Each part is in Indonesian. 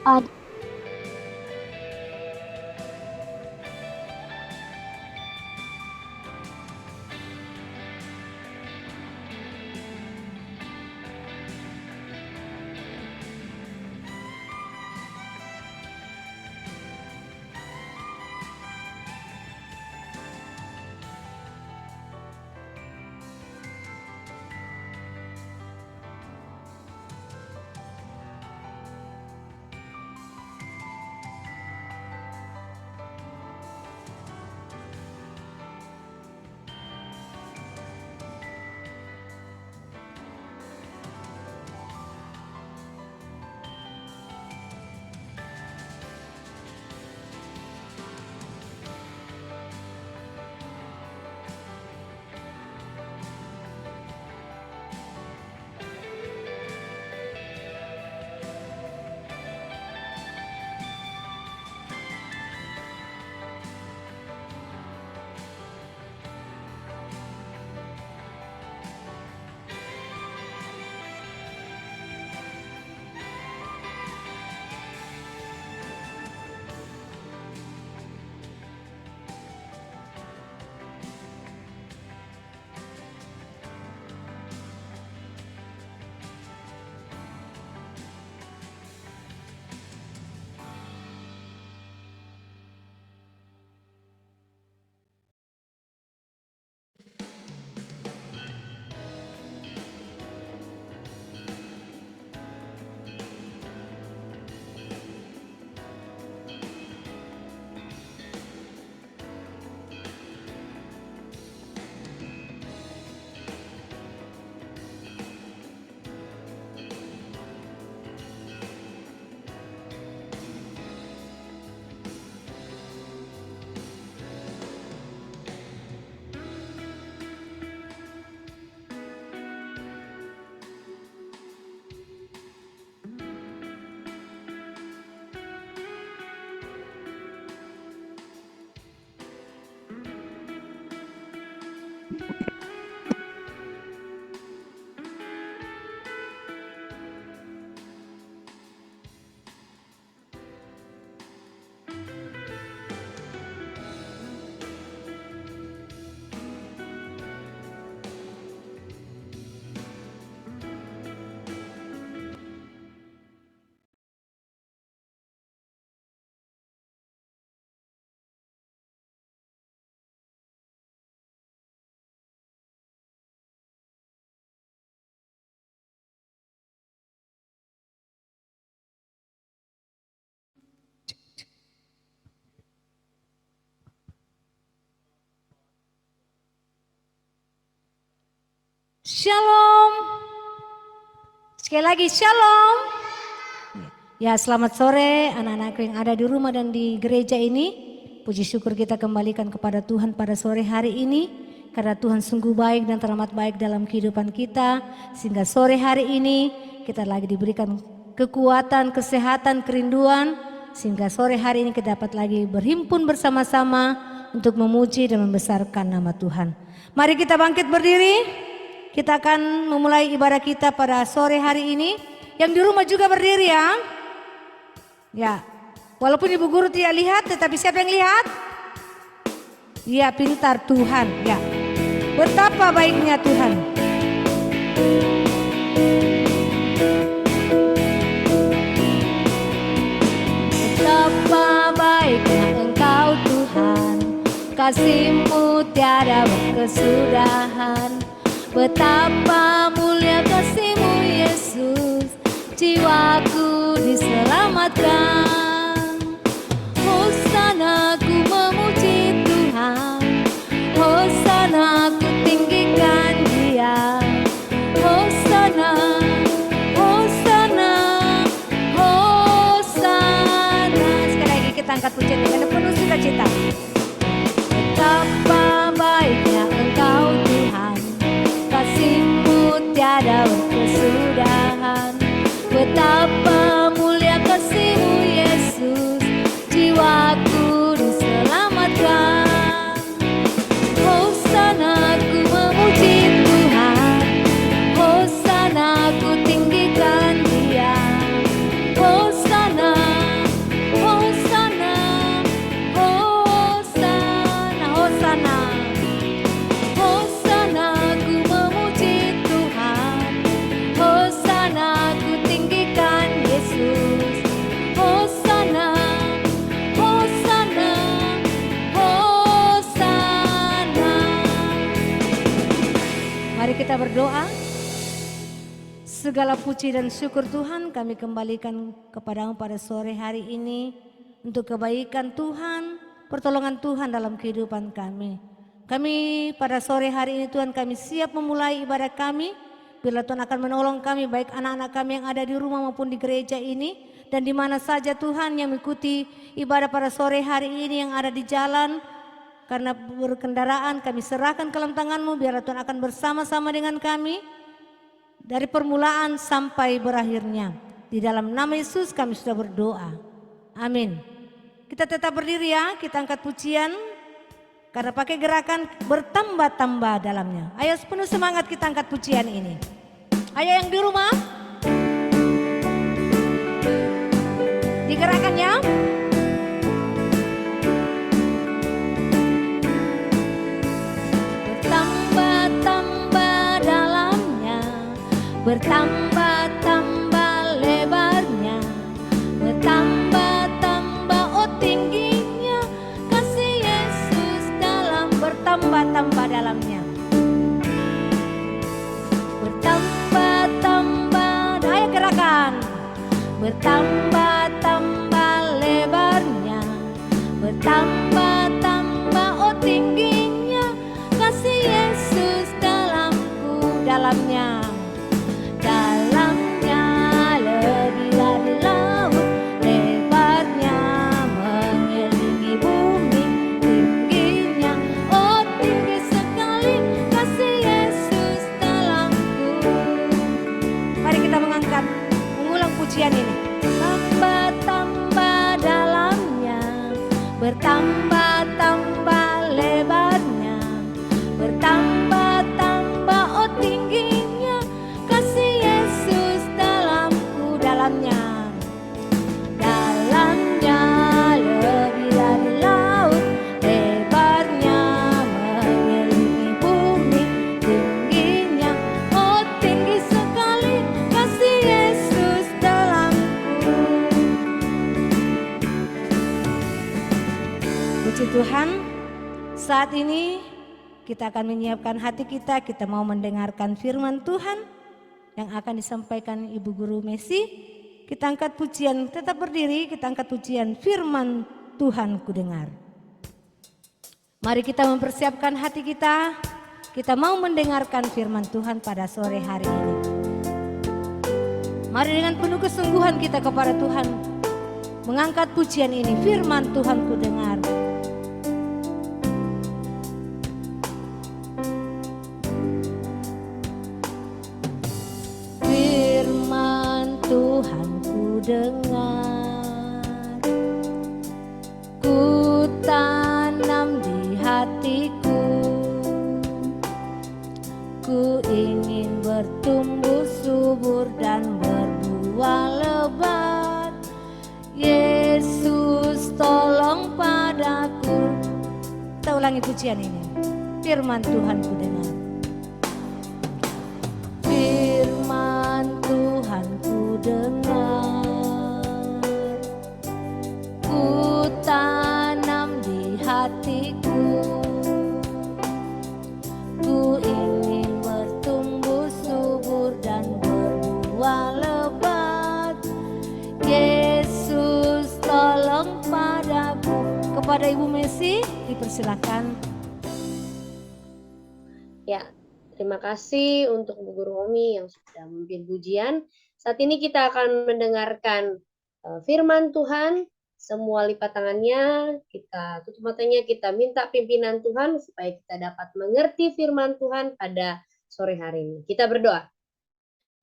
Ad- Shalom. Sekali lagi shalom. Ya, selamat sore anak-anakku yang ada di rumah dan di gereja ini. Puji syukur kita kembalikan kepada Tuhan pada sore hari ini. Karena Tuhan sungguh baik dan teramat baik dalam kehidupan kita. Sehingga sore hari ini kita lagi diberikan kekuatan, kesehatan, kerinduan. Sehingga sore hari ini kita dapat lagi berhimpun bersama-sama untuk memuji dan membesarkan nama Tuhan. Mari kita bangkit berdiri. Kita akan memulai ibadah kita pada sore hari ini. Yang di rumah juga berdiri ya. Ya, walaupun ibu guru tidak lihat, tetapi siapa yang lihat? Ya, pintar Tuhan. Ya, betapa baiknya Tuhan. Betapa baiknya Engkau Tuhan, kasih-Mu tiada berkesudahan. Betapa mulia kasih-Mu Yesus, jiwaku diselamatkan. Hosana ku memuji Tuhan, Hosana ku tinggikan Dia. Hosana, Hosana, Hosana. Sekali lagi kita angkat pujian dengan penuh sukacita. Betapa baiknya Engkau Tuhan, kasih-Mu tiada berkesudahan. Betapa mulia kasih-Mu Yesus, jiwaku diselamatkan. Hosana ku memuji Tuhan, Hosana ku tinggikan Dia. Hosana, kita berdoa. Segala puji dan syukur Tuhan kami kembalikan kepadamu pada sore hari ini untuk kebaikan Tuhan, pertolongan Tuhan dalam kehidupan kami. Kami pada sore hari ini Tuhan kami siap memulai ibadah kami. Bila Tuhan akan menolong kami baik anak-anak kami yang ada di rumah maupun di gereja ini. Dan di mana saja Tuhan yang mengikuti ibadah pada sore hari ini yang ada di jalan. Karena berkendaraan kami serahkan ke dalam tangan-Mu, biarlah Tuhan akan bersama-sama dengan kami. Dari permulaan sampai berakhirnya. Di dalam nama Yesus kami sudah berdoa. Amin. Kita tetap berdiri ya, kita angkat pujian. Karena pakai gerakan bertambah-tambah dalamnya. Ayo penuh semangat kita angkat pujian ini. Ayo yang di rumah. Digerakkan ya. Bertambah-tambah lebarnya, bertambah-tambah oh tingginya, kasih Yesus dalam bertambah-tambah dalamnya. Bertambah-tambah, ayo gerakan. Bertambah-tambah lebarnya, bertambah-tambah oh tingginya, kasih Yesus dalamnya. Dalamnya lebih dari laut, lebarnya mengelilingi bumi, tingginya oh tinggi sekali kasih Yesus dalamku. Mari kita mengulang pujian ini. Tambah-tambah dalamnya, bertambah-tambah lebarnya, bertambah-tambah oh tingginya, kasih Yesus dalamnya. Dalamnya lebih dari laut, lebarnya mengelilingi bumi, tingginya oh tinggi sekali kasih Yesus dalamku. Puji Tuhan, saat ini kita akan menyiapkan hati kita mau mendengarkan firman Tuhan yang akan disampaikan Ibu Guru Messi. Kita angkat pujian, tetap berdiri, kita angkat pujian firman Tuhan ku dengar. Mari kita mempersiapkan hati kita mau mendengarkan firman Tuhan pada sore hari ini. Mari dengan penuh kesungguhan kita kepada Tuhan mengangkat pujian ini, firman Tuhan ku dengar. Tuhan ku dengar, ku tanam di hatiku, ku ingin bertumbuh subur dan berbuah lebat. Yesus tolong padaku. Kita ulangi pujian ini, firman Tuhan ku dengar. Firman Tuhan ku dengar, ku tanam di hatiku, ku ingin bertumbuh subur dan berbuah lebat. Yesus tolong padaku. Kepada Ibu Messi dipersilakan. Ya, terima kasih untuk Bu Guru Omi yang sudah memimpin pujian. Saat ini kita akan mendengarkan firman Tuhan. Semua lipat tangannya, kita tutup matanya, kita minta pimpinan Tuhan supaya kita dapat mengerti firman Tuhan pada sore hari ini. Kita berdoa.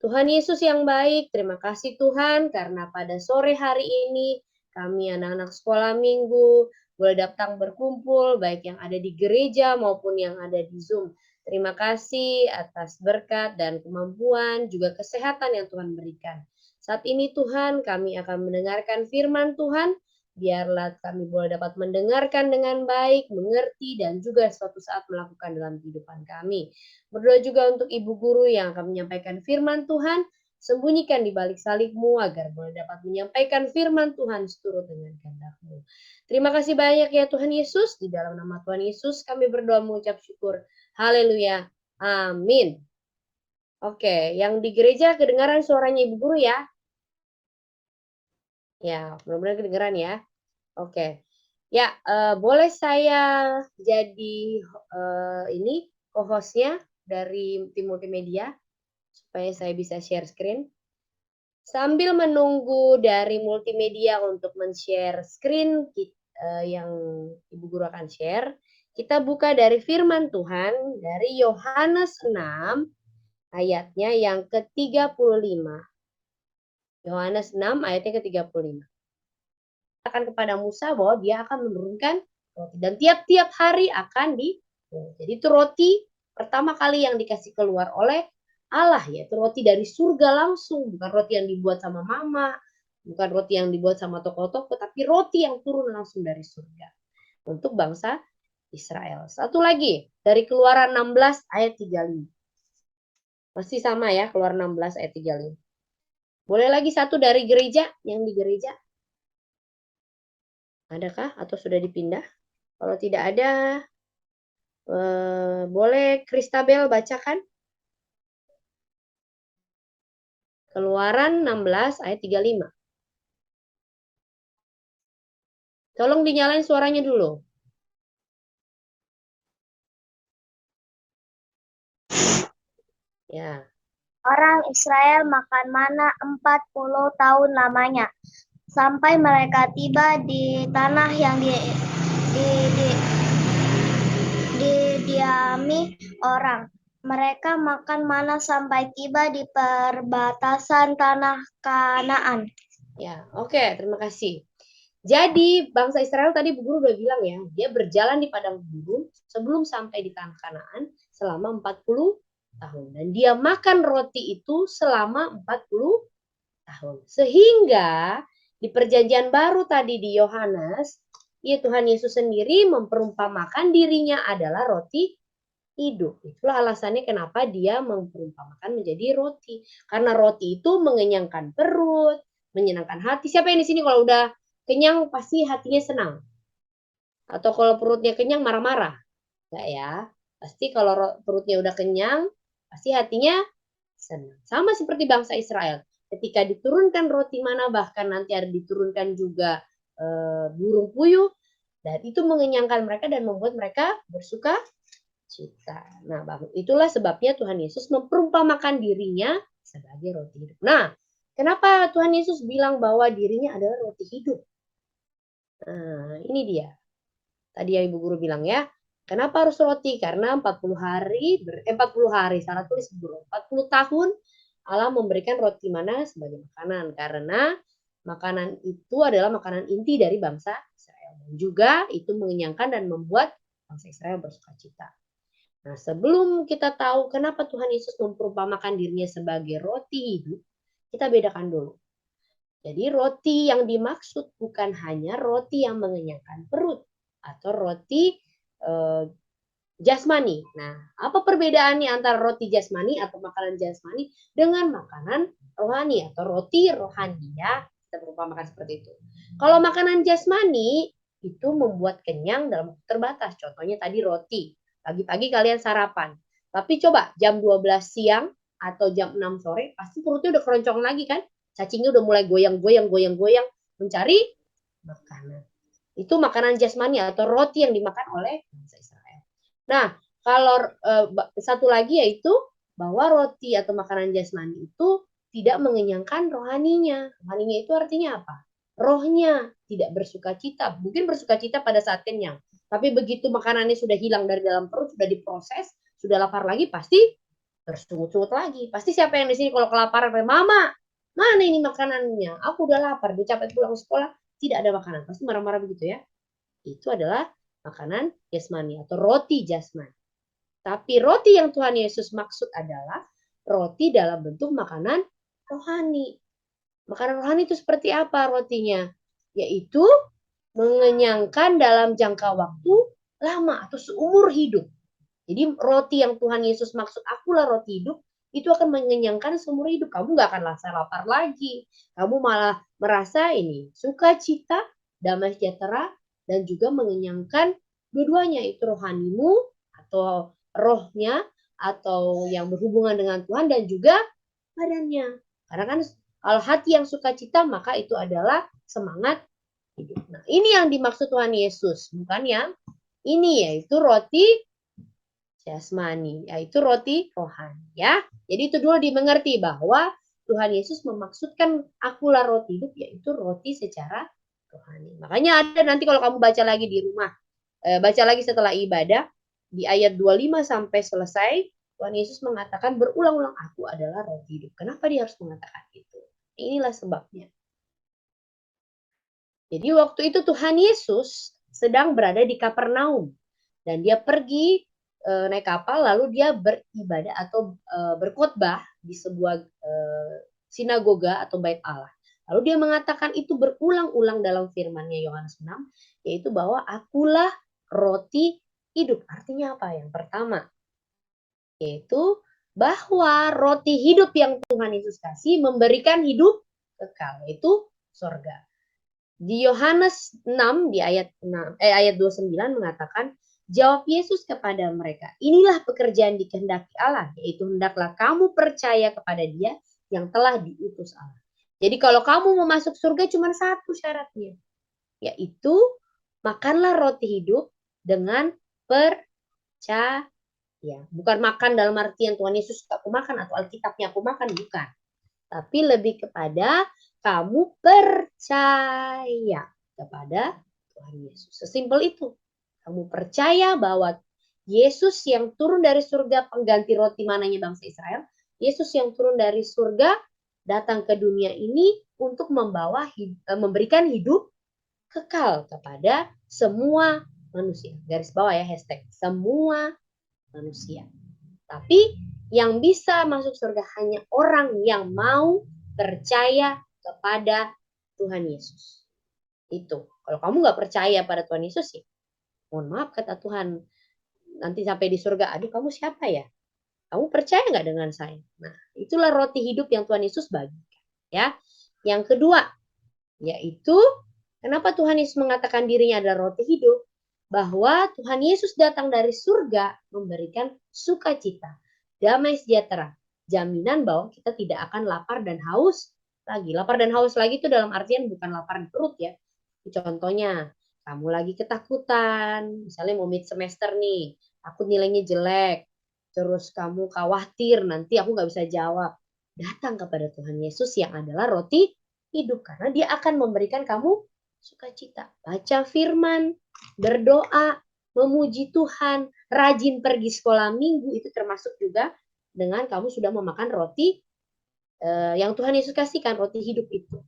Tuhan Yesus yang baik, terima kasih Tuhan karena pada sore hari ini kami anak-anak sekolah minggu boleh datang berkumpul baik yang ada di gereja maupun yang ada di Zoom. Terima kasih atas berkat dan kemampuan juga kesehatan yang Tuhan berikan. Saat ini Tuhan kami akan mendengarkan firman Tuhan. Biarlah kami boleh dapat mendengarkan dengan baik, mengerti, dan juga suatu saat melakukan dalam kehidupan kami. Berdoa juga untuk Ibu Guru yang akan menyampaikan firman Tuhan. Sembunyikan di balik salib-Mu agar boleh dapat menyampaikan firman Tuhan seturut dengan kehendak-Mu. Terima kasih banyak ya Tuhan Yesus. Di dalam nama Tuhan Yesus kami berdoa mengucap syukur. Haleluya. Amin. Oke, yang di gereja kedengaran suaranya Ibu Guru ya? Ya, benar-benar kedengaran ya. Oke. Ya, boleh saya jadi ini co-hostnya dari tim multimedia supaya saya bisa share screen. Sambil menunggu dari multimedia untuk men-share screen yang Ibu Guru akan share, kita buka dari firman Tuhan dari Yohanes 6 ayatnya yang ke-35. Yohanes 6 ayatnya ke-35. Akan kepada Musa bahwa dia akan menurunkan roti dan tiap-tiap hari akan jadi itu roti pertama kali yang dikasih keluar oleh Allah, yaitu roti dari surga langsung, bukan roti yang dibuat sama mama, bukan roti yang dibuat sama toko-toko, tapi roti yang turun langsung dari surga untuk bangsa Israel. Satu lagi dari Keluaran 16 ayat 35. Masih sama ya, Keluaran 16 ayat 35. Boleh lagi satu dari gereja, yang di gereja? Adakah atau sudah dipindah? Kalau tidak ada, boleh Kristabel bacakan? Keluaran 16 ayat 35. Tolong dinyalain suaranya dulu. Ya. Orang Israel makan mana 40 tahun lamanya, sampai mereka tiba di tanah yang didiami orang. Mereka makan mana sampai tiba di perbatasan tanah Kanaan. Ya, oke, terima kasih. Jadi bangsa Israel tadi Bu Guru udah bilang ya, dia berjalan di padang gurun sebelum sampai di tanah Kanaan selama 40 tahun. Dan dia makan roti itu selama 40 tahun. Sehingga di perjanjian baru tadi di Yohanes, ya Tuhan Yesus sendiri memperumpamakan dirinya adalah roti hidup. Itulah alasannya kenapa dia memperumpamakan menjadi roti. Karena roti itu mengenyangkan perut, menyenangkan hati. Siapa yang di sini kalau udah kenyang pasti hatinya senang? Atau kalau perutnya kenyang marah-marah? Enggak ya. Pasti kalau perutnya udah kenyang, pasti hatinya senang. Sama seperti bangsa Israel. Ketika diturunkan roti mana, bahkan nanti ada diturunkan juga burung puyuh, dan itu mengenyangkan mereka dan membuat mereka bersuka cita. Nah, itulah sebabnya Tuhan Yesus memperumpamakan dirinya sebagai roti hidup. Nah, kenapa Tuhan Yesus bilang bahwa dirinya adalah roti hidup? Nah, ini dia. Tadi yang Ibu Guru bilang ya, kenapa harus roti? Karena 40 hari, 40 hari, salah tulis Guru, 40 tahun Allah memberikan roti mana sebagai makanan. Karena makanan itu adalah makanan inti dari bangsa Israel. Dan juga itu mengenyangkan dan membuat bangsa Israel bersuka cita. Nah, sebelum kita tahu kenapa Tuhan Yesus memperumpamakan dirinya sebagai roti hidup, kita bedakan dulu. Jadi roti yang dimaksud bukan hanya roti yang mengenyangkan perut atau roti jasmani. Nah, apa perbedaannya antara roti jasmani atau makanan jasmani dengan makanan rohani atau roti rohani ya? Kita perumpamakan seperti itu. Kalau makanan jasmani itu membuat kenyang dalam waktu terbatas. Contohnya tadi roti. Pagi-pagi kalian sarapan. Tapi coba jam 12 siang atau jam 6 sore pasti perutnya udah keroncong lagi kan? Cacingnya udah mulai goyang-goyang mencari makanan. Itu makanan jasmani atau roti yang dimakan oleh bangsa Israel. Nah, kalau satu lagi yaitu bahwa roti atau makanan jasmani itu tidak mengenyangkan rohaninya. Rohaninya itu artinya apa? Rohnya tidak bersuka cita. Mungkin bersuka cita pada saat kenyang. Tapi begitu makanannya sudah hilang dari dalam perut, sudah diproses, sudah lapar lagi, pasti bersungut-sungut lagi. Pasti siapa yang di sini kalau kelaparan, mama, mana ini makanannya? Aku udah lapar, udah capek pulang sekolah, tidak ada makanan. Pasti marah-marah begitu ya. Itu adalah makanan jasmani atau roti jasmani. Tapi roti yang Tuhan Yesus maksud adalah roti dalam bentuk makanan rohani. Makanan rohani itu seperti apa rotinya? Yaitu mengenyangkan dalam jangka waktu lama atau seumur hidup. Jadi roti yang Tuhan Yesus maksud akulah roti hidup, itu akan mengenyangkan seumur hidup. Kamu nggak akan rasa lapar lagi. Kamu malah merasa ini sukacita, damai sejahtera, dan juga mengenyangkan dua-duanya. Itu rohanimu atau rohnya atau yang berhubungan dengan Tuhan, dan juga badannya. Karena kan kalau hati yang sukacita, maka itu adalah semangat hidup. Nah, ini yang dimaksud Tuhan Yesus, bukan yang ini, yaitu roti jasmani, yaitu roti rohani, ya. Jadi itu dulu dimengerti bahwa Tuhan Yesus memaksudkan akulah roti hidup, yaitu roti secara rohani. Makanya ada nanti kalau kamu baca lagi di rumah, baca lagi setelah ibadah, di ayat 25 sampai selesai, Tuhan Yesus mengatakan berulang-ulang, aku adalah roti hidup. Kenapa dia harus mengatakan itu? Inilah sebabnya. Jadi waktu itu Tuhan Yesus sedang berada di Kapernaum. Dan dia pergi naik kapal, lalu dia beribadah atau berkhotbah di sebuah sinagoga atau bait Allah. Lalu dia mengatakan itu berulang-ulang dalam firman-Nya Yohanes 6, yaitu bahwa akulah roti hidup. Artinya apa? Yang pertama, yaitu bahwa roti hidup yang Tuhan Yesus kasih memberikan hidup kekal, yaitu surga. Di Yohanes 6 di ayat 29 mengatakan, jawab Yesus kepada mereka, inilah pekerjaan dikehendaki Allah, yaitu hendaklah kamu percaya kepada Dia yang telah diutus Allah. Jadi kalau kamu mau masuk surga cuma satu syaratnya, yaitu makanlah roti hidup dengan percaya. Bukan makan dalam artian Tuhan Yesus aku makan atau Alkitabnya aku makan, bukan. Tapi lebih kepada kamu percaya kepada Tuhan Yesus. Sesimpel itu. Kamu percaya bahwa Yesus yang turun dari surga, pengganti roti mananya bangsa Israel, Yesus yang turun dari surga datang ke dunia ini untuk memberikan hidup kekal kepada semua manusia. Garis bawah ya, hashtag semua manusia. Tapi yang bisa masuk surga hanya orang yang mau percaya kepada Tuhan Yesus. Itu. Kalau kamu nggak percaya pada Tuhan Yesus sih, mohon maaf kata Tuhan, nanti sampai di surga, aduh kamu siapa ya? Kamu percaya nggak dengan saya? Nah, itulah roti hidup yang Tuhan Yesus bagikan. Ya. Yang kedua, yaitu kenapa Tuhan Yesus mengatakan dirinya adalah roti hidup? Bahwa Tuhan Yesus datang dari surga memberikan sukacita, damai sejahtera, jaminan bahwa kita tidak akan lapar dan haus lagi. Lapar dan haus lagi itu dalam artian bukan lapar di perut ya. Contohnya, kamu lagi ketakutan, misalnya mau mid semester nih, takut nilainya jelek, terus kamu khawatir nanti aku nggak bisa jawab. Datang kepada Tuhan Yesus yang adalah roti hidup, karena dia akan memberikan kamu sukacita. Baca firman, berdoa, memuji Tuhan, rajin pergi sekolah minggu, itu termasuk juga dengan kamu sudah memakan roti yang Tuhan Yesus kasihkan, roti hidup itu.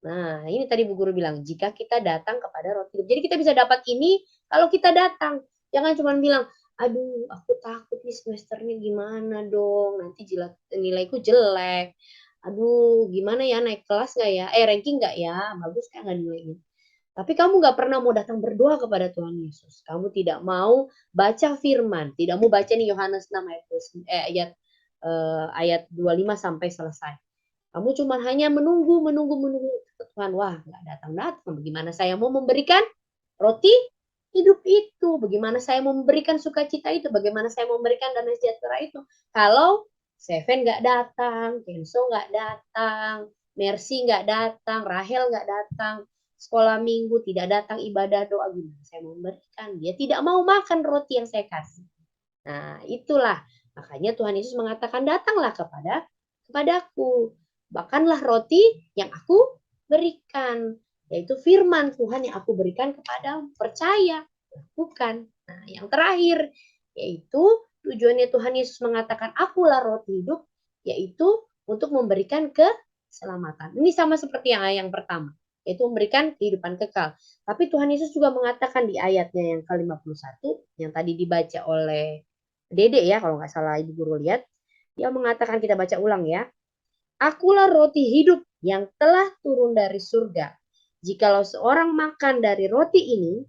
Nah, ini tadi Bu Guru bilang, jika kita datang kepada roti hidup. Jadi kita bisa dapat ini kalau kita datang. Jangan cuma bilang, aduh aku takut nih semesternya gimana dong, nanti nilaiku jelek. Aduh gimana ya, naik kelas nggak ya, ranking nggak ya, bagus kan nggak nilainya. Tapi kamu nggak pernah mau datang berdoa kepada Tuhan Yesus. Kamu tidak mau baca firman, tidak mau baca nih Yohanes 6 ayat 25 sampai selesai. Kamu cuma hanya menunggu Tuhan. Wah, nggak datang-datang. Bagaimana saya mau memberikan roti hidup itu? Bagaimana saya mau memberikan sukacita itu? Bagaimana saya mau memberikan damai sejahtera itu? Kalau Seven nggak datang, Kenzo nggak datang, Mercy nggak datang, Rahel nggak datang, sekolah minggu tidak datang, ibadah doa, gimana saya mau memberikan? Dia tidak mau makan roti yang saya kasih. Nah, itulah. Makanya Tuhan Yesus mengatakan, datanglah kepadaku. Makanlah roti yang aku berikan, yaitu firman Tuhan yang aku berikan kepadamu. Percaya, lakukan. Nah, yang terakhir, yaitu tujuannya Tuhan Yesus mengatakan akulah roti hidup, yaitu untuk memberikan keselamatan. Ini sama seperti yang pertama, yaitu memberikan kehidupan kekal. Tapi Tuhan Yesus juga mengatakan di ayatnya yang ke-51, yang tadi dibaca oleh Dede ya, kalau nggak salah Ibu Guru lihat, dia mengatakan, kita baca ulang ya, akulah roti hidup yang telah turun dari surga. Jikalau seorang makan dari roti ini,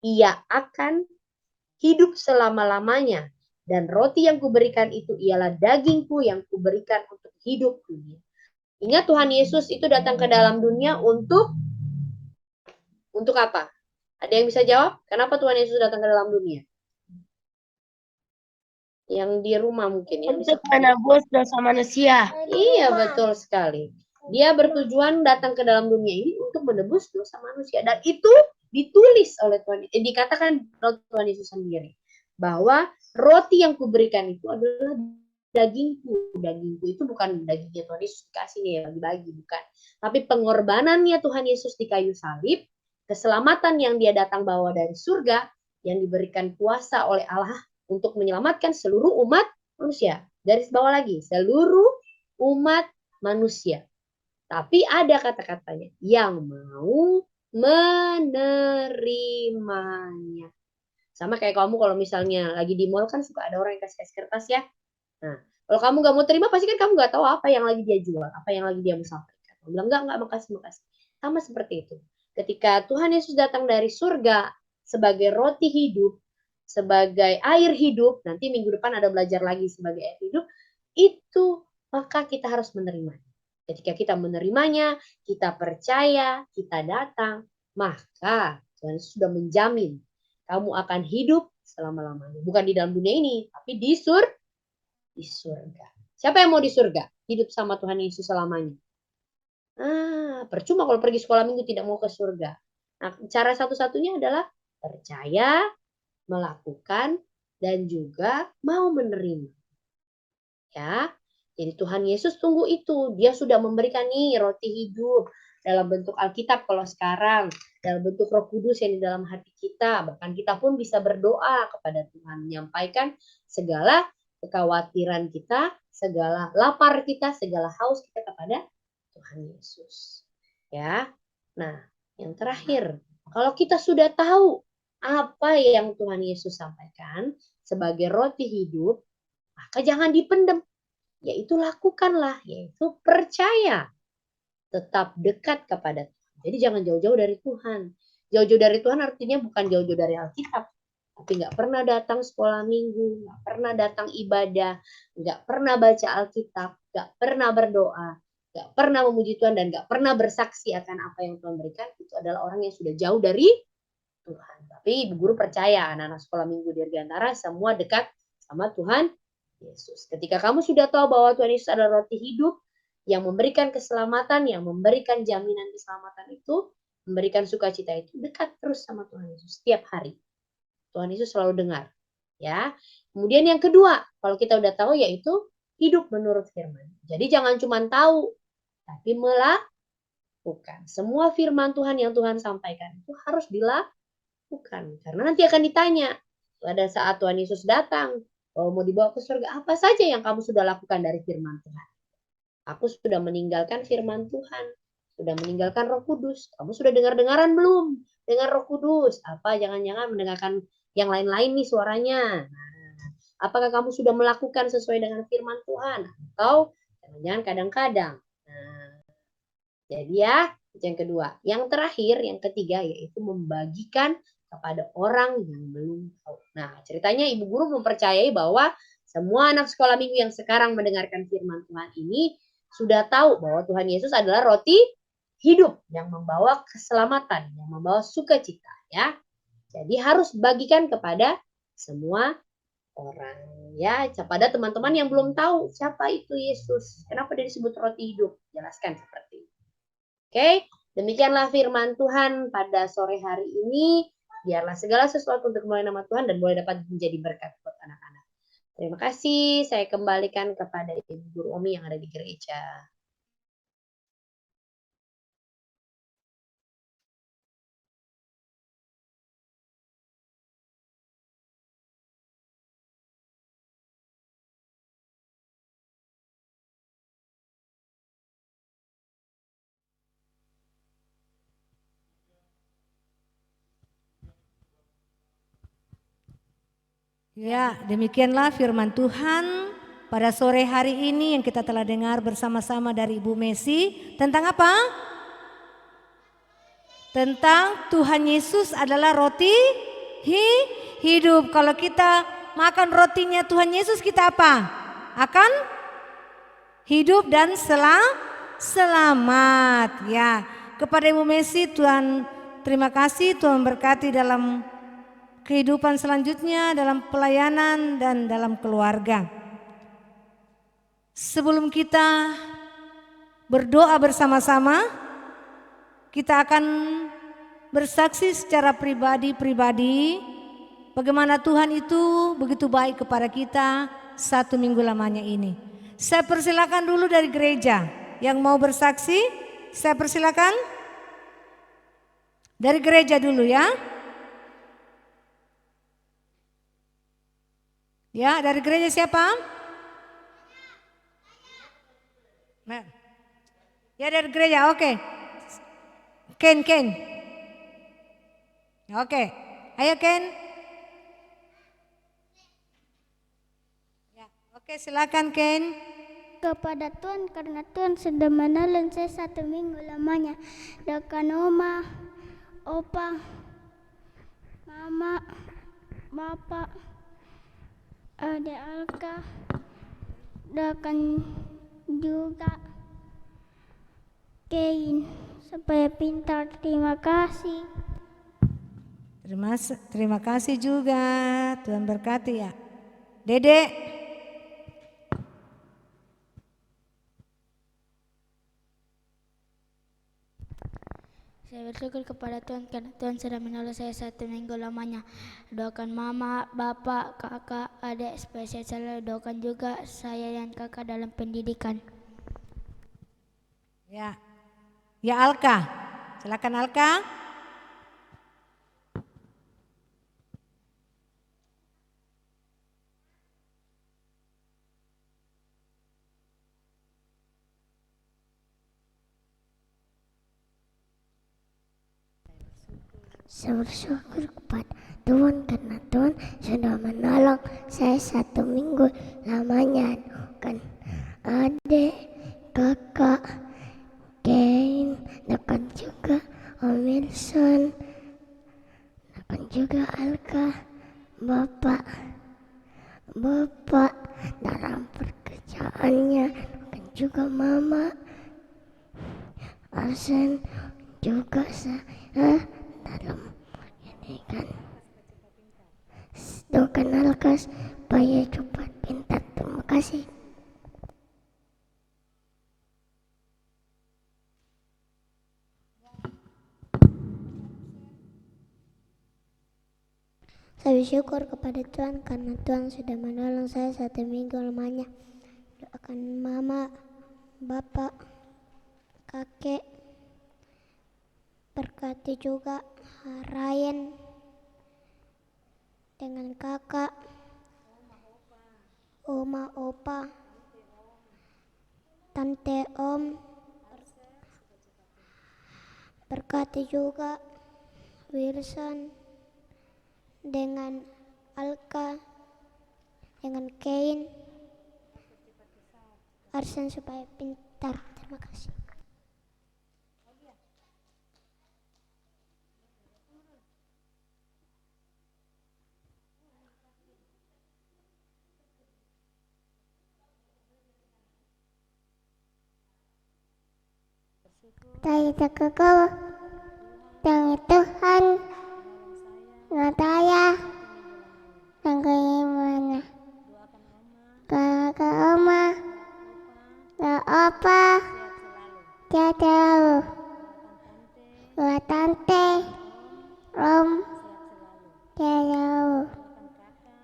ia akan hidup selama-lamanya. Dan roti yang kuberikan itu ialah dagingku yang kuberikan untuk hidup dunia. Ingat, Tuhan Yesus itu datang ke dalam dunia untuk apa? Ada yang bisa jawab? Kenapa Tuhan Yesus datang ke dalam dunia? Yang di rumah mungkin ya. Untuk menebus dosa manusia. Iya, betul sekali. Dia bertujuan datang ke dalam dunia ini untuk menebus dosa manusia. Dan itu ditulis oleh Tuhan, dikatakan oleh Tuhan Yesus sendiri. Bahwa roti yang kuberikan itu adalah dagingku. Dagingku itu bukan dagingnya Tuhan Yesus dikasih nih bagi-bagi, bukan. Tapi pengorbanannya Tuhan Yesus di kayu salib, keselamatan yang dia datang bawa dari surga, yang diberikan kuasa oleh Allah untuk menyelamatkan seluruh umat manusia. Garis bawah lagi, seluruh umat manusia. Tapi ada kata-katanya, yang mau menerimanya. Sama kayak kamu kalau misalnya lagi di mall kan suka ada orang yang kasih kertas ya. Nah, kalau kamu nggak mau terima pasti kan kamu nggak tahu apa yang lagi dia jual, apa yang lagi dia mau sampaikan. Kamu bilang enggak, makasih. Sama seperti itu. Ketika Tuhan Yesus datang dari surga sebagai roti hidup, sebagai air hidup, nanti minggu depan ada belajar lagi sebagai air hidup, itu maka kita harus menerima. Ketika kita menerimanya, kita percaya, kita datang, maka Tuhan Yesus sudah menjamin kamu akan hidup selama-lamanya. Bukan di dalam dunia ini, tapi di surga. Siapa yang mau di surga? Hidup sama Tuhan Yesus selamanya. Percuma kalau pergi sekolah minggu tidak mau ke surga. Nah, cara satu-satunya adalah percaya, melakukan, dan juga mau menerima. Ya, jadi Tuhan Yesus tunggu itu. Dia sudah memberikan nih roti hidup dalam bentuk Alkitab kalau sekarang, dalam bentuk Roh Kudus yang di dalam hati kita. Bahkan kita pun bisa berdoa kepada Tuhan, menyampaikan segala kekhawatiran kita, segala lapar kita, segala haus kita kepada Tuhan Yesus. Ya. Nah, yang terakhir, kalau kita sudah tahu apa yang Tuhan Yesus sampaikan sebagai roti hidup, maka jangan dipendam, yaitu lakukanlah, yaitu percaya. Tetap dekat kepada Tuhan. Jadi jangan jauh-jauh dari Tuhan. Jauh-jauh dari Tuhan artinya bukan jauh-jauh dari Alkitab, tapi nggak pernah datang sekolah minggu, nggak pernah datang ibadah, nggak pernah baca Alkitab, nggak pernah berdoa, nggak pernah memuji Tuhan, dan nggak pernah bersaksi akan apa yang Tuhan berikan, itu adalah orang yang sudah jauh dari Tuhan. Tapi Ibu Guru percaya anak-anak sekolah minggu di Dirgantara semua dekat sama Tuhan Yesus. Ketika kamu sudah tahu bahwa Tuhan Yesus adalah roti hidup yang memberikan keselamatan, yang memberikan jaminan keselamatan itu, memberikan sukacita itu, dekat terus sama Tuhan Yesus setiap hari. Tuhan Yesus selalu dengar. Ya. Kemudian yang kedua, kalau kita udah tahu yaitu hidup menurut firman. Jadi jangan cuma tahu, tapi melakukan. Semua firman Tuhan yang Tuhan sampaikan itu harus dilakukan. Karena nanti akan ditanya pada saat Tuhan Yesus datang, kalau mau dibawa ke surga, apa saja yang kamu sudah lakukan dari firman Tuhan? Aku sudah meninggalkan firman Tuhan, sudah meninggalkan Roh Kudus. Kamu sudah dengar-dengaran belum? Dengar Roh Kudus. Apa jangan-jangan mendengarkan yang lain-lain nih suaranya? Nah, apakah kamu sudah melakukan sesuai dengan firman Tuhan? Atau jangan-jangan kadang-kadang? Nah, jadi ya, itu yang kedua. Yang terakhir, yang ketiga, yaitu membagikan kepada orang yang belum tahu. Nah, ceritanya Ibu Guru mempercayai bahwa semua anak sekolah minggu yang sekarang mendengarkan firman Tuhan ini sudah tahu bahwa Tuhan Yesus adalah roti hidup yang membawa keselamatan, yang membawa sukacita, ya. Jadi harus bagikan kepada semua orang, ya. Kepada teman-teman yang belum tahu siapa itu Yesus, kenapa dia disebut roti hidup, jelaskan seperti itu. Oke, demikianlah firman Tuhan pada sore hari ini. Biarlah segala sesuatu untuk kemuliaan nama Tuhan dan boleh dapat menjadi berkat buat anak-anak. Terima kasih. Saya kembalikan kepada Ibu Guru Omi yang ada di gereja. Ya, demikianlah firman Tuhan pada sore hari ini yang kita telah dengar bersama-sama dari Ibu Messi. Tentang apa? Tentang Tuhan Yesus adalah roti hidup. Kalau kita makan rotinya Tuhan Yesus, kita apa? Akan hidup dan selamat. Ya, kepada Ibu Messi, Tuhan terima kasih, Tuhan berkati dalam kehidupan selanjutnya dalam pelayanan dan dalam keluarga. Sebelum kita berdoa bersama-sama, kita akan bersaksi secara pribadi-pribadi bagaimana Tuhan itu begitu baik kepada kita 1 minggu lamanya ini. Saya persilakan dulu dari gereja yang mau bersaksi, saya persilakan dari gereja dulu ya. Ya, dari gereja siapa? Ya dari gereja, oke. Ken. Oke, ayo Ken. Ya, oke silakan Ken. Kepada Tuhan karena Tuhan sudah menolong saya 1 minggu lamanya. Doakan oma, opa, mama, bapak, adik Alka. Doakan juga Kein supaya pintar. Terima kasih. Terima kasih juga. Tuhan berkati ya. Dede. Saya bersyukur kepada Tuhan karena Tuhan sudah menolong saya 1 minggu lamanya. Doakan mama, bapak, kakak, adik supaya saya selalu. Doakan juga saya dan kakak dalam pendidikan. Ya. Ya Alka. Silakan Alka. Saya bersyukur kepada Tuhan karena Tuhan sudah menolong saya 1 minggu lamanya. Doakan adik, kakak, Ken, doakan juga Om Wilson, doakan juga Alka, bapak dalam pekerjaannya, doakan juga mama, Arsen, juga saya dalam ini kan. Doakan Alka supaya cepat pintar. Terima kasih. Saya bersyukur kepada Tuhan karena Tuhan sudah menolong saya 1 minggu lamanya. Doakan mama, bapak, kakek, berkati juga Ryan dengan kakak, oma, opa, tante, om, berkati juga Wilson dengan Alka, dengan Kein, Arsen supaya pintar. Terima kasih. Saya bersyukur dengan Tuhan saya dan gimana kakak oma dan opa sehat selalu, dua tante om sehat selalu,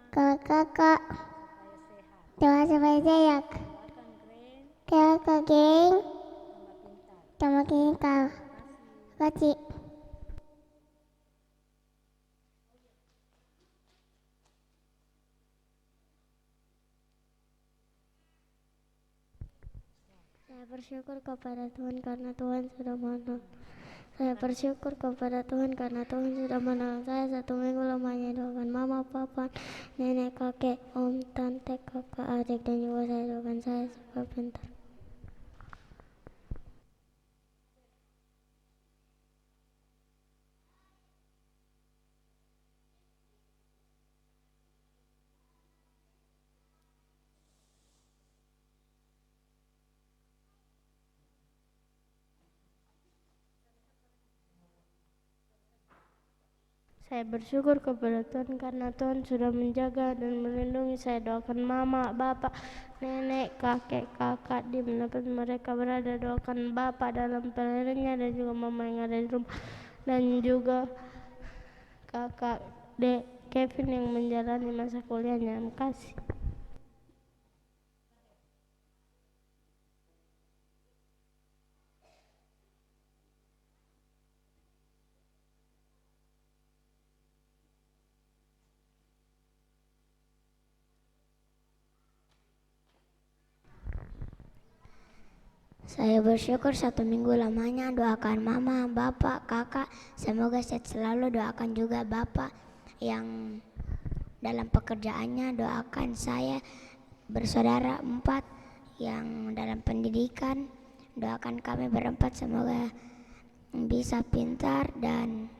kakak doa supaya sehat, kakak geng sama kita kasih. Saya bersyukur kepada Tuhan karena Tuhan sudah menolong. Saya bersyukur kepada Tuhan karena Tuhan sudah menolong saya 1 minggu lamanya. Doakan mama, papa, nenek, kakek, om, tante, kakak, adik, dan juga saya. Doakan saya supaya pintar. Saya bersyukur kepada Tuhan karena Tuhan sudah menjaga dan melindungi saya. Doakan mama, bapak, nenek, kakek, kakak dimanapun mereka berada. Doakan bapak dalam perjalanannya dan juga mama yang ada di rumah. Dan juga kakak dek Kevin yang menjalani masa kuliahnya. Terima kasih. Saya bersyukur 1 minggu lamanya. Doakan mama, bapak, kakak semoga sehat selalu. Doakan juga bapak yang dalam pekerjaannya. Doakan saya bersaudara 4 yang dalam pendidikan. Doakan kami berempat semoga bisa pintar dan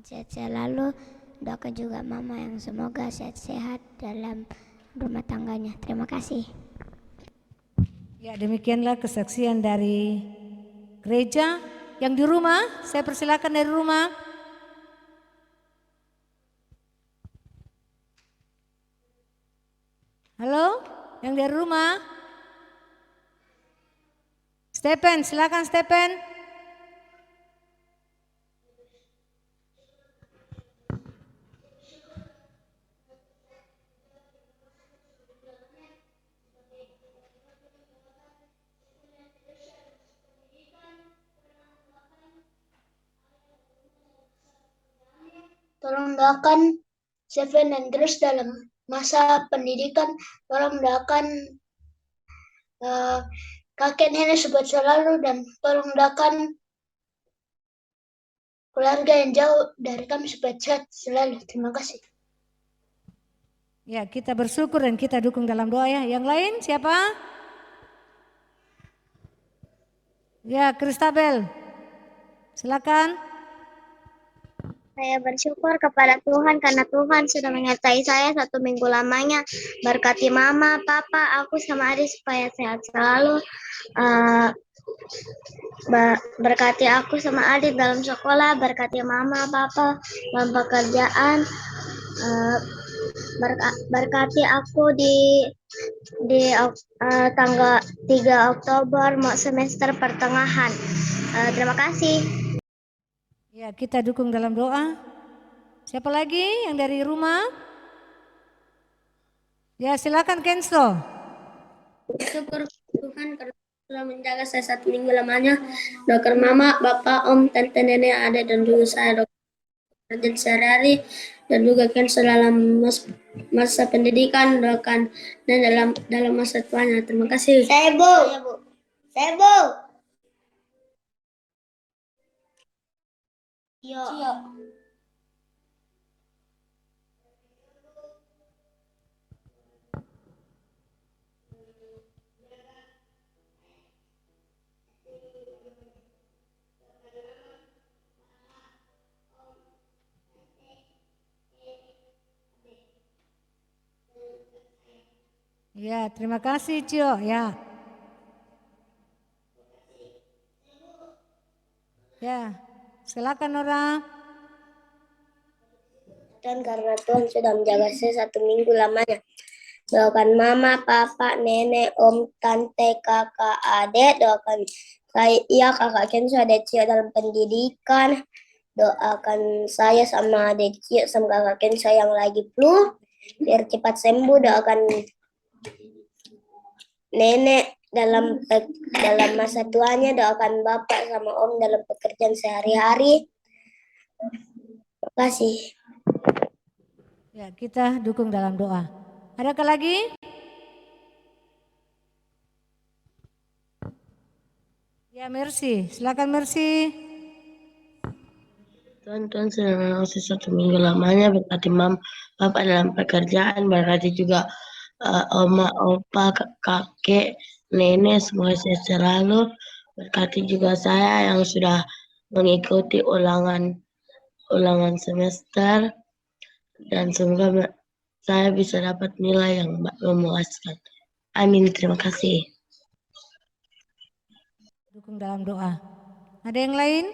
sehat selalu. Doakan juga mama yang semoga sehat-sehat dalam rumah tangganya. Terima kasih. Ya, demikianlah kesaksian dari gereja. Yang di rumah, saya persilakan dari rumah. Halo, yang dari rumah. Stephen, silakan Stephen. Tolong doakan Seven dan Grace dalam masa pendidikan. Tolong doakan kakek nenek sobat selalu dan tolong doakan keluarga yang jauh dari kami supaya sehat selalu. Terima kasih. Ya, kita bersyukur dan kita dukung dalam doa ya. Yang lain siapa? Ya, Kristabel. Silakan. Saya bersyukur kepada Tuhan karena Tuhan sudah menyertai saya 1 minggu lamanya. Berkati mama, papa, aku sama adik supaya sehat selalu. Berkati aku sama adik dalam sekolah, berkati mama, papa dalam pekerjaan. Berkati aku di tanggal 3 Oktober mau semester pertengahan. Terima kasih. Ya, kita dukung dalam doa. Siapa lagi yang dari rumah? Ya, silakan Kenzo. Syukur Tuhan karena telah menjaga saya 1 minggu lamanya. Doakan mama, bapak, om, tante, nenek, adik, dan juga saya doakan sehari-hari dan juga Kenzo dalam masa pendidikan. Doakan dan dalam masa tuanya. Terima kasih. Sebo. Yo. Ya, terima kasih Cio. Ya. Ya, silakan Nora. Dan karena Tuhan sudah menjaga saya 1 minggu lamanya. Doakan mama, papa, nenek, om, tante, kakak, adik. Doakan saya, kakak Kenzo, adik Cio dalam pendidikan. Doakan saya sama adik Cio sama kakak Kenzo yang lagi flu biar cepat sembuh. Doakan nenek dalam masa tuanya. Doakan bapak sama om dalam pekerjaan sehari-hari. Terima kasih. Ya, kita dukung dalam doa. Adakah lagi? Ya, Mercy. Silakan Mercy. Tuhan sudah mengasihi 1 minggu lamanya. Berkati mam, bapak dalam pekerjaan. Berkati juga oma, opa, kakek, nenek. Semoga sehat selalu. Berkati juga saya yang sudah mengikuti ulangan semester. Dan semoga saya bisa dapat nilai yang memuaskan. Amin. Terima kasih. Dukung dalam doa. Ada yang lain?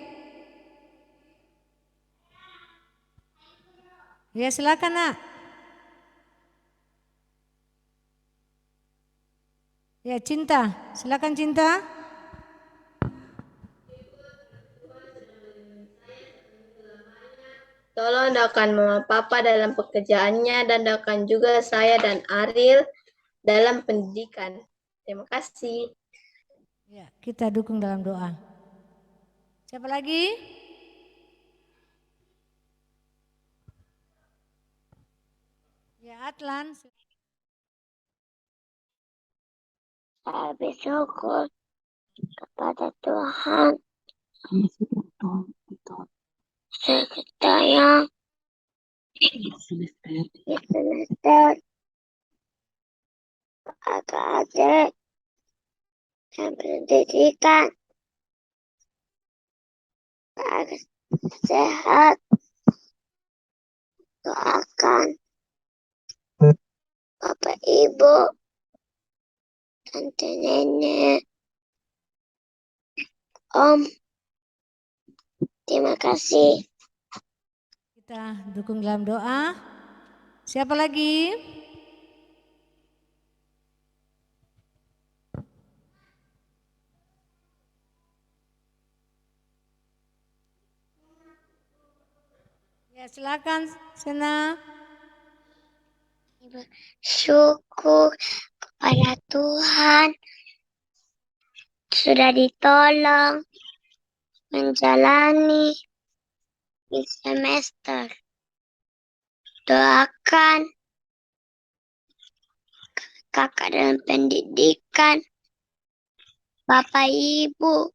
Ya silakan nak. Ya Cinta, silakan Cinta. Tolong doakan Mama Papa dalam pekerjaannya dan doakan juga saya dan Ariel dalam pendidikan. Terima kasih. Ya, kita dukung dalam doa. Siapa lagi? Ya Atlan. Saya bersyukur kepada Tuhan saya di semester adik-adik dan pendidikan agar sehat, doakan Bapak Ibu, Tante Nenek, Om. Terima kasih. Kita dukung dalam doa. Siapa lagi? Ya silakan Sena. Syukur kepada Tuhan sudah ditolong menjalani di semester. Doakan kakak dalam pendidikan, Bapak Ibu,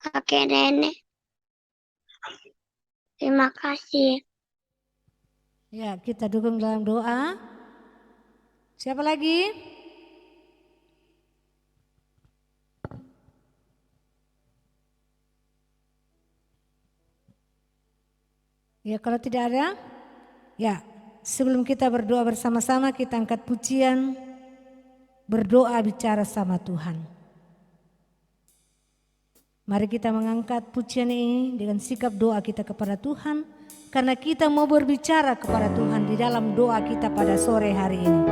kakek nenek. Terima kasih. Ya kita dukung dalam doa. Siapa lagi? Ya kalau tidak ada, ya sebelum kita berdoa bersama-sama kita angkat pujian, berdoa bicara sama Tuhan. Mari kita mengangkat pujian ini dengan sikap doa kita kepada Tuhan, karena kita mau berbicara kepada Tuhan di dalam doa kita pada sore hari ini.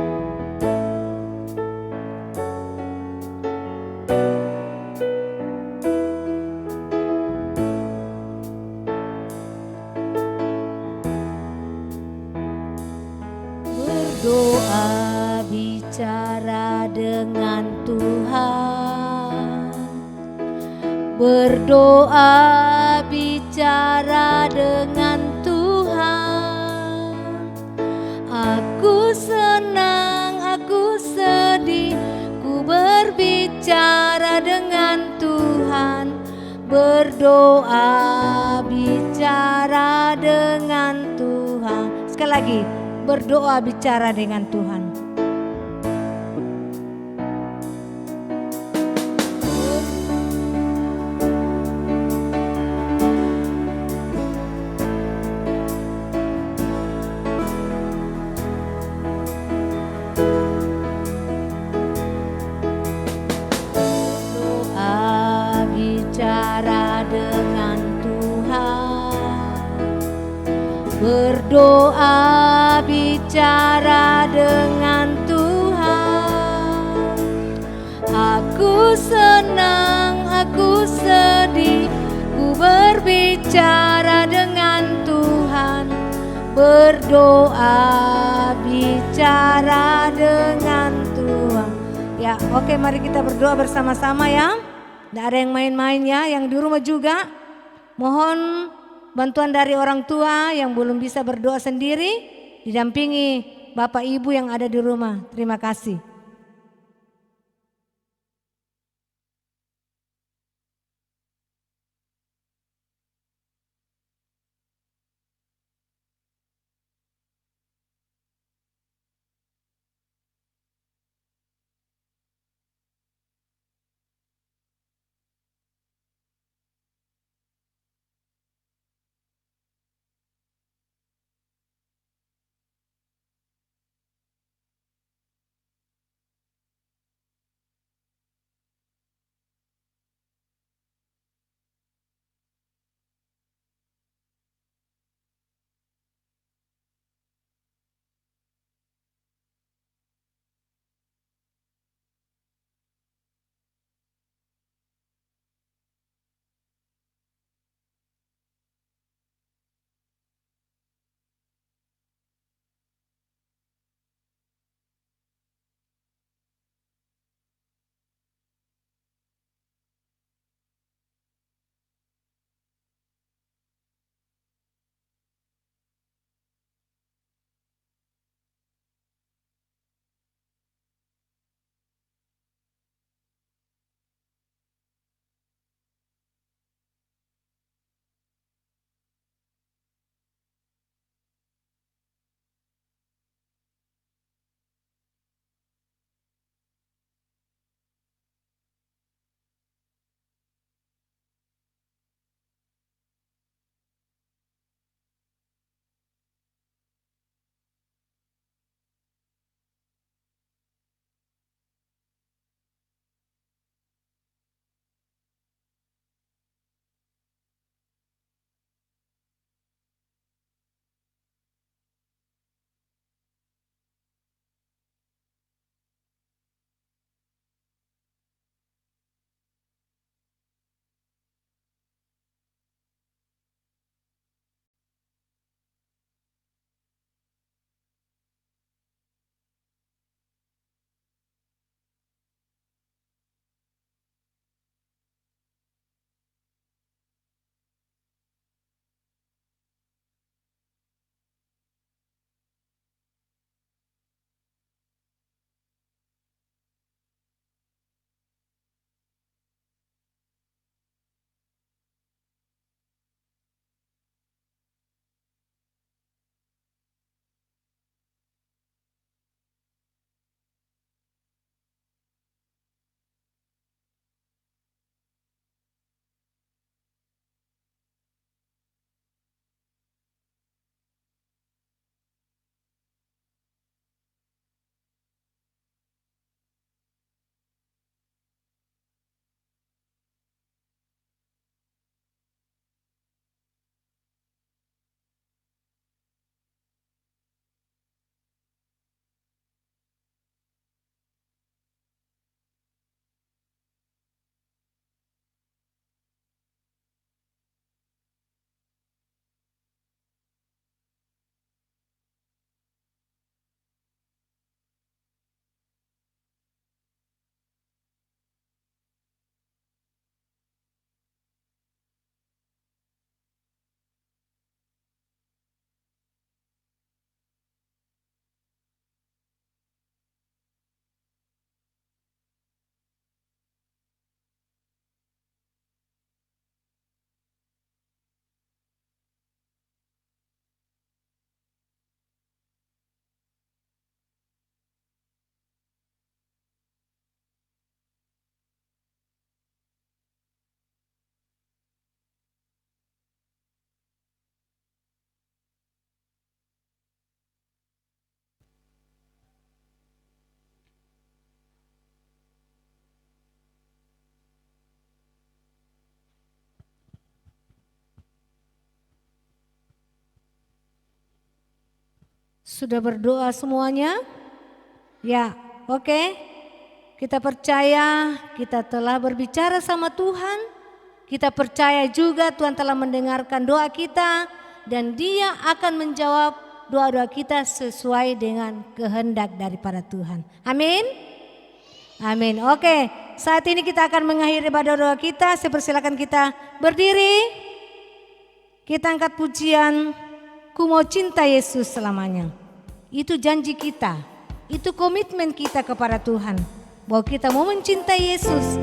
Berdoa bicara dengan Tuhan. Berdoa bicara dengan Tuhan. Aku senang, aku sedih, ku berbicara dengan Tuhan. Berdoa bicara dengan Tuhan. Sekali lagi, berdoa bicara dengan Tuhan. Berdoa bicara dengan Tuhan. Berdoa bicara dengan Tuhan. Aku senang, aku sedih, ku berbicara dengan Tuhan. Berdoa bicara dengan Tuhan. Ya, oke, mari kita berdoa bersama-sama ya. Tidak ada yang main-main ya, yang di rumah juga. Mohon bantuan dari orang tua yang belum bisa berdoa sendiri, didampingi Bapak Ibu yang ada di rumah. Terima kasih. Sudah berdoa semuanya? Ya, oke. Kita percaya kita telah berbicara sama Tuhan. Kita percaya juga Tuhan telah mendengarkan doa kita dan Dia akan menjawab doa-doa kita sesuai dengan kehendak daripada Tuhan. Amin. Amin. Oke, saat ini kita akan mengakhiri ibadah doa kita. Saya persilakan kita berdiri. Kita angkat pujian, ku mau cinta Yesus selamanya. Itu janji kita, itu komitmen kita kepada Tuhan, bahwa kita mau mencintai Yesus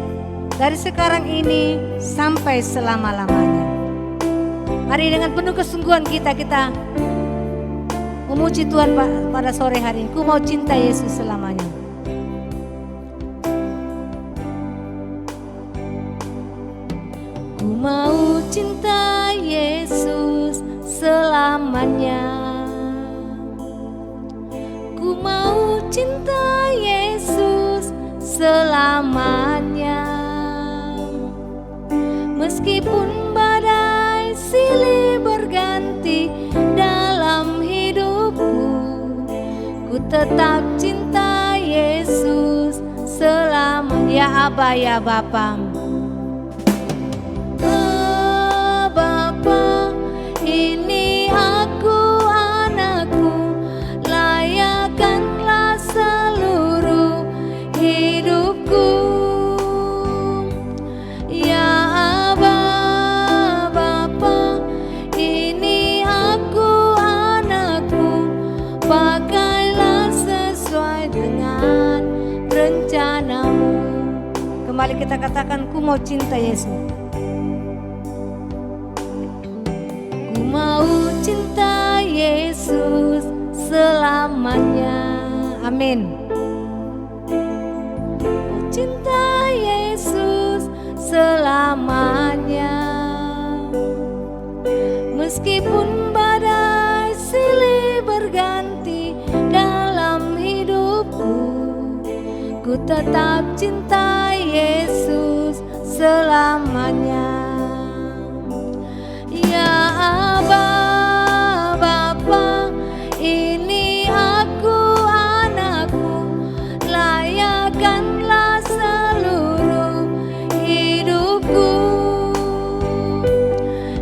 dari sekarang ini sampai selama-lamanya. Mari dengan penuh kesungguhan kita memuji Tuhan pada sore hari ini. Ku mau cinta Yesus selamanya. Ku mau cinta Yesus selamanya. Ku mau cinta Yesus selamanya. Meskipun badai silih berganti dalam hidupku, ku tetap cinta Yesus selamanya. Ya Aba, ya Bapa. Bapa, ini aku anakku, layakkanlah seluruh hidupku. Ya Aba, Bapa, ini aku anakku, pakailah sesuai dengan rencanamu. Kembali kita katakan, ku mau cinta Yesus. Ku mau cinta Yesus selamanya. Amin. Cinta Yesus selamanya. Meskipun badai silih berganti dalam hidupku, ku tetap cinta Yesus selamanya. Ya Aba, Bapa, ini aku anakku, layakkanlah seluruh hidupku.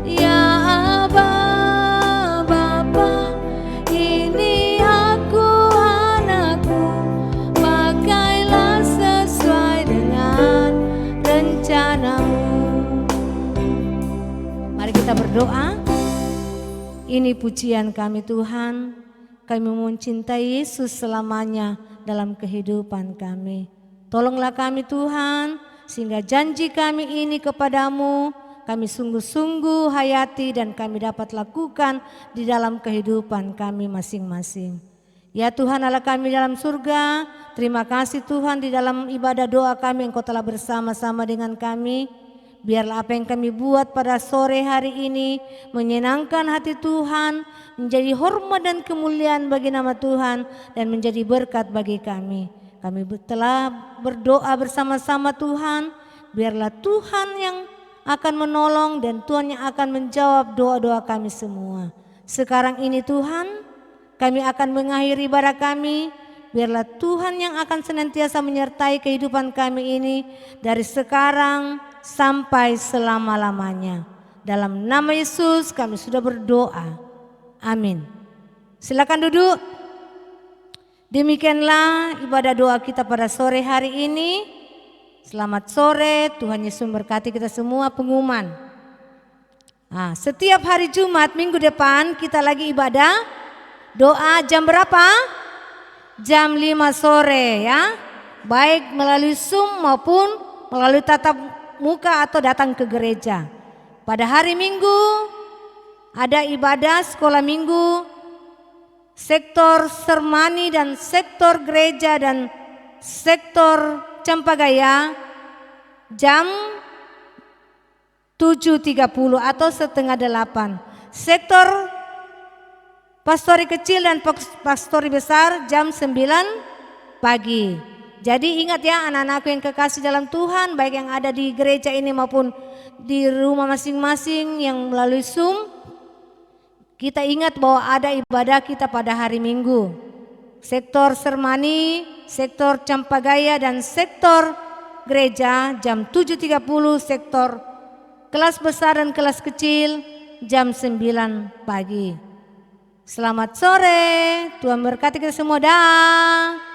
Ya Aba, Bapa, ini aku anakku, pakailah sesuai dengan rencanamu. Mari kita berdoa. Ini pujian kami Tuhan, kami mencintai Yesus selamanya dalam kehidupan kami. Tolonglah kami Tuhan, sehingga janji kami ini kepadamu, kami sungguh-sungguh hayati dan kami dapat lakukan di dalam kehidupan kami masing-masing. Ya Tuhan Allah kami dalam surga, terima kasih Tuhan di dalam ibadah doa kami Engkau telah bersama-sama dengan kami. Biarlah apa yang kami buat pada sore hari ini menyenangkan hati Tuhan, menjadi hormat dan kemuliaan bagi nama Tuhan dan menjadi berkat bagi kami. Kami telah berdoa bersama-sama Tuhan, biarlah Tuhan yang akan menolong dan Tuhan yang akan menjawab doa-doa kami semua. Sekarang ini Tuhan, kami akan mengakhiri ibadah kami. Biarlah Tuhan yang akan senantiasa menyertai kehidupan kami ini dari sekarang sampai selama-lamanya. Dalam nama Yesus kami sudah berdoa. Amin. Silakan duduk. Demikianlah ibadah doa kita pada sore hari ini. Selamat sore, Tuhan Yesus memberkati kita semua. Pengumuman. Nah, setiap hari Jumat minggu depan kita lagi ibadah doa jam berapa? Jam 5 sore ya. Baik melalui Zoom maupun melalui tatap muka atau datang ke gereja. Pada hari Minggu ada ibadah sekolah minggu, sektor Sermani dan sektor gereja dan sektor Cempagaya jam 7.30 atau setengah 8. Sektor pastori kecil dan pastori besar jam 9 pagi. Jadi ingat ya anak-anakku yang kekasih dalam Tuhan, baik yang ada di gereja ini maupun di rumah masing-masing yang melalui Zoom. kita ingat bahwa ada ibadah kita pada hari Minggu. Sektor Sermani, sektor Campagaya dan sektor gereja jam 7.30, sektor kelas besar dan kelas kecil jam 9 pagi. Selamat sore, Tuhan berkati kita semua. Dah.